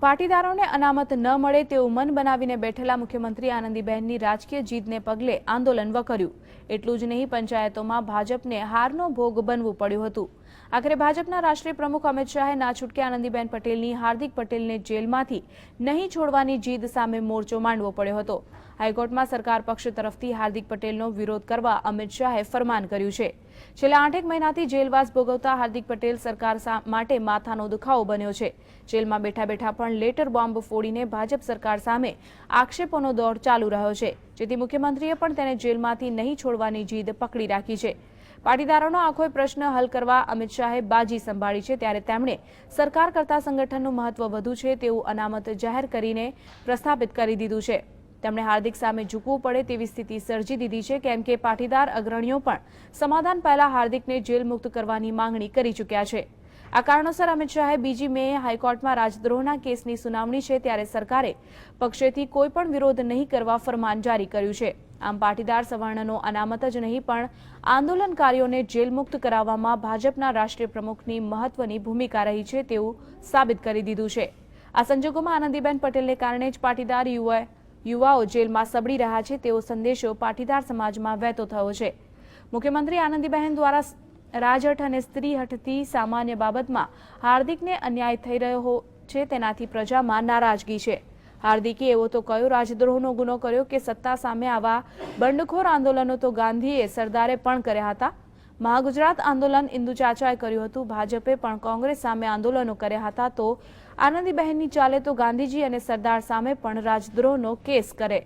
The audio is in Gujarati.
પાટીદારોને અનામત ન મળે તેવું મન બનાવીને બેઠેલા મુખ્યમંત્રી આનંદીબહેનની રાજકીય જીતને પગલે આંદોલન વકર્યું। એટલું જ નહીં, પંચાયતોમાં ભાજપને હારનો ભોગ બનવું પડ્યું હતું। આખરે ભાજપના રાષ્ટ્રીય પ્રમુખ અમિત શાહે ના છૂટકે આનંદીબેન પટેલની હાર્દિક પટેલને જેલમાંથી નહીં છોડવાની જીદ સામે મોરચો માંડવો પડ્યો હતો। હાઈકોર્ટમાં સરકાર પક્ષ તરફથી હાર્દિક પટેલનો વિરોધ કરવા અમિત શાહે ફરમાન કર્યું છે। છેલ્લા 8 મહિનાથી જેલવાસ ભોગવતા હાર્દિક પટેલ સરકાર માટે માથાનો દુખાવો બન્યો છે। જેલમાં બેઠા બેઠા પણ લેટર બોમ્બ ફોડીને ભાજપ સરકાર સામે આક્ષેપોનો દોર ચાલુ રહ્યો છે, જેથી મુખ્યમંત્રીએ પણ તેને જેલમાંથી નહીં છોડવાની જીદ પકડી રાખી છે। પાટીદારોનો આખો પ્રશ્ન હલ કરવા અમિત શાહે બાજી સંભાળી છે, ત્યારે તેમણે સરકાર કરતા સંગઠનનું મહત્વ વધુ છે તેવું અનામત જાહેર કરીને પ્રસ્થાપિત કરી દીધું છે। તેમણે હાર્દિક સામે ઝૂકવું પડે તેવી સ્થિતિ સર્જી દીધી છે, કેમ કે પાટીદાર અગ્રણીઓ પણ સમાધાન પહેલા હાર્દિકને જેલ મુક્ત કરવાની માંગણી કરી ચૂક્યા છે। આ કારણોસર અમિત શાહે બીજી મે હાઈકોર્ટમાં રાજદ્રોહના કેસની સુનાવણી છે, ત્યારે સરકારે પક્ષેથી કોઈ પણ વિરોધ નહીં કરવા ફરમાન જારી કર્યું છે। આમ પાટીદાર સવર્ણનો અનામત જ નહીં પણ આંદોલનકારીઓને જેલ મુક્ત કરાવવામાં ભાજપના રાષ્ટ્રીય પ્રમુખની મહત્વની ભૂમિકા રહી છે તેવું સાબિત કરી દીધું છે। આ સંજોગોમાં આનંદીબેન પટેલને કારણે જ પાટીદાર યુવાઓ જેલમાં સબડી રહ્યા છે તેવો સંદેશો પાટીદાર સમાજમાં વહેતો થયો છે। મુખ્યમંત્રી આનંદીબહેન દ્વારા રાજહટ અને સ્ત્રીહટથી સામાન્ય બાબતમાં હાર્દિકને અન્યાય થઈ રહ્યો છે, તેનાથી પ્રજામાં નારાજગી છે। હાર્દિકે એવો તો કયો રાજદ્રોહનો ગુનો કર્યો કે સત્તા સામે આવા બંડખોર આંદોલનો તો ગાંધીએ સરદારે પણ કર્યા હતા। મહાગુજરાત આંદોલન ઇન્દુ ચાચાએ કર્યું હતું, ભાજપે પણ કોંગ્રેસ સામે આંદોલનો કર્યા હતા, તો આનંદીબહેનની ચાલે તો ગાંધીજી અને સરદાર સામે પણ રાજદ્રોહનો કેસ કરે।